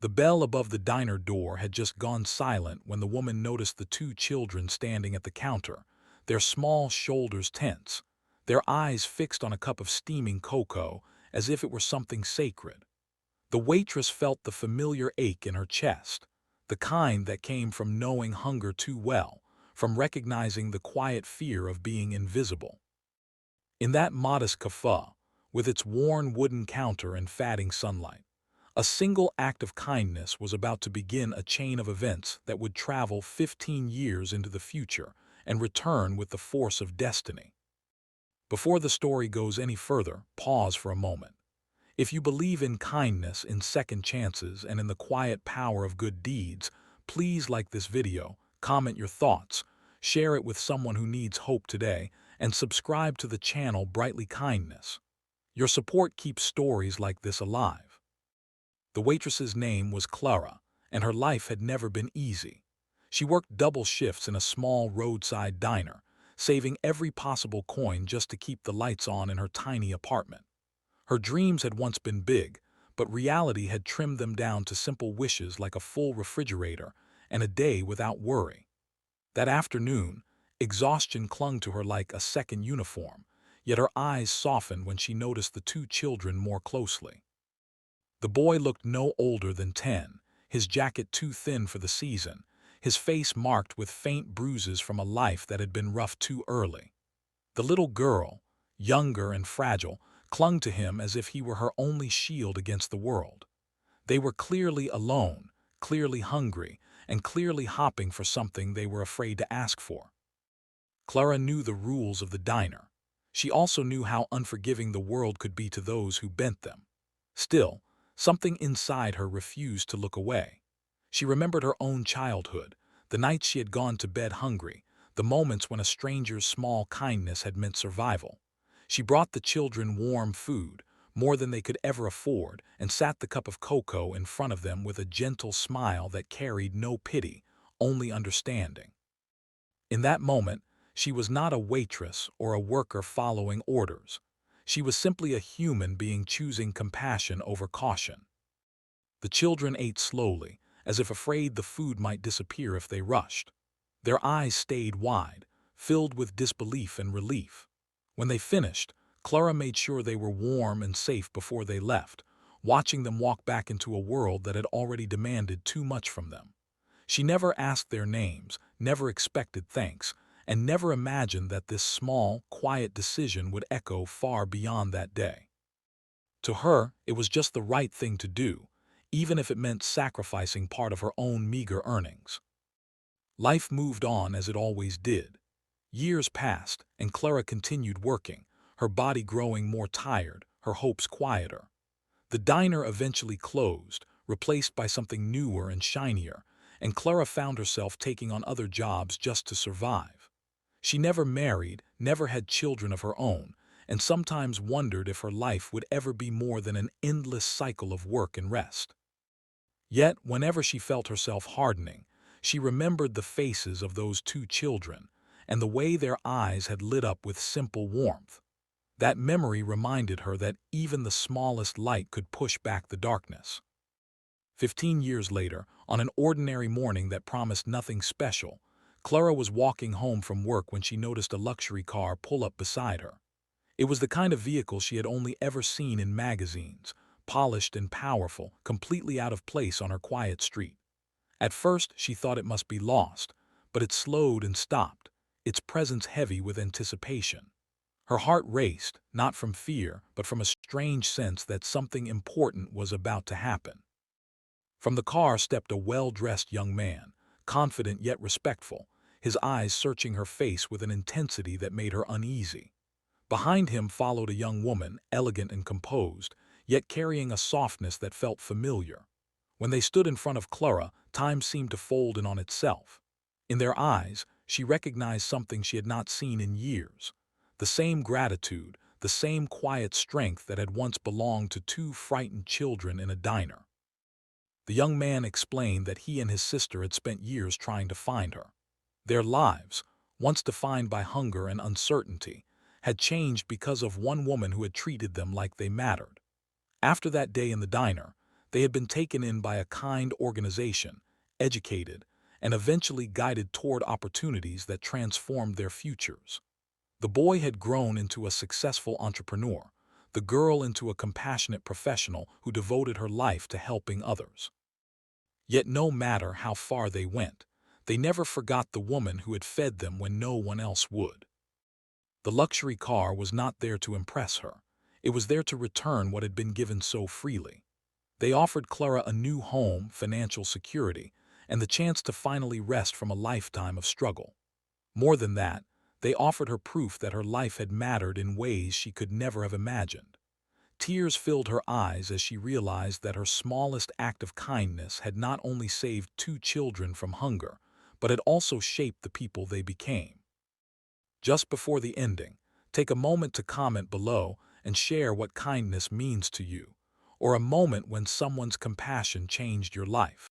The bell above the diner door had just gone silent when the woman noticed the two children standing at the counter, their small shoulders tense, their eyes fixed on a cup of steaming cocoa as if it were something sacred. The waitress felt the familiar ache in her chest, the kind that came from knowing hunger too well, from recognizing the quiet fear of being invisible. In that modest cafe, with its worn wooden counter and fading sunlight, a single act of kindness was about to begin a chain of events that would travel 15 years into the future and return with the force of destiny. Before the story goes any further, pause for a moment. If you believe in kindness, in second chances, and in the quiet power of good deeds, please like this video, comment your thoughts, share it with someone who needs hope today, and subscribe to the channel Brightly Kindness. Your support keeps stories like this alive. The waitress's name was Clara, and her life had never been easy. She worked double shifts in a small roadside diner, saving every possible coin just to keep the lights on in her tiny apartment. Her dreams had once been big, but reality had trimmed them down to simple wishes like a full refrigerator and a day without worry. That afternoon, exhaustion clung to her like a second uniform, yet her eyes softened when she noticed the two children more closely. The boy looked no older than 10, his jacket too thin for the season, his face marked with faint bruises from a life that had been rough too early. The little girl, younger and fragile, clung to him as if he were her only shield against the world. They were clearly alone, clearly hungry, and clearly hopping for something they were afraid to ask for. Clara knew the rules of the diner. She also knew how unforgiving the world could be to those who bent them. Still, something inside her refused to look away. She remembered her own childhood, the nights she had gone to bed hungry, the moments when a stranger's small kindness had meant survival. She brought the children warm food, more than they could ever afford, and sat the cup of cocoa in front of them with a gentle smile that carried no pity, only understanding. In that moment, she was not a waitress or a worker following orders. She was simply a human being choosing compassion over caution. The children ate slowly, as if afraid the food might disappear if they rushed. Their eyes stayed wide, filled with disbelief and relief. When they finished, Clara made sure they were warm and safe before they left, watching them walk back into a world that had already demanded too much from them. She never asked their names, never expected thanks, and never imagined that this small, quiet decision would echo far beyond that day. To her, it was just the right thing to do, even if it meant sacrificing part of her own meager earnings. Life moved on as it always did. Years passed, and Clara continued working, her body growing more tired, her hopes quieter. The diner eventually closed, replaced by something newer and shinier, and Clara found herself taking on other jobs just to survive. She never married, never had children of her own, and sometimes wondered if her life would ever be more than an endless cycle of work and rest. Yet, whenever she felt herself hardening, she remembered the faces of those two children and the way their eyes had lit up with simple warmth. That memory reminded her that even the smallest light could push back the darkness. 15 years later, on an ordinary morning that promised nothing special, Clara was walking home from work when she noticed a luxury car pull up beside her. It was the kind of vehicle she had only ever seen in magazines, polished and powerful, completely out of place on her quiet street. At first, she thought it must be lost, but it slowed and stopped, its presence heavy with anticipation. Her heart raced, not from fear, but from a strange sense that something important was about to happen. From the car stepped a well-dressed young man, confident yet respectful, his eyes searching her face with an intensity that made her uneasy. Behind him followed a young woman, elegant and composed, yet carrying a softness that felt familiar. When they stood in front of Clara, time seemed to fold in on itself. In their eyes, she recognized something she had not seen in years. The same gratitude, the same quiet strength that had once belonged to two frightened children in a diner. The young man explained that he and his sister had spent years trying to find her. Their lives, once defined by hunger and uncertainty, had changed because of one woman who had treated them like they mattered. After that day in the diner, They had been taken in by a kind organization, educated, and eventually guided toward opportunities that transformed their futures. The boy had grown into a successful entrepreneur, the girl into a compassionate professional who devoted her life to helping others. Yet no matter how far they went, they never forgot the woman who had fed them when no one else would. The luxury car was not there to impress her. It was there to return what had been given so freely. They offered Clara a new home, financial security, and the chance to finally rest from a lifetime of struggle. More than that, they offered her proof that her life had mattered in ways she could never have imagined. Tears filled her eyes as she realized that her smallest act of kindness had not only saved two children from hunger, but had also shaped the people they became. Just before the ending, take a moment to comment below and share what kindness means to you, or a moment when someone's compassion changed your life.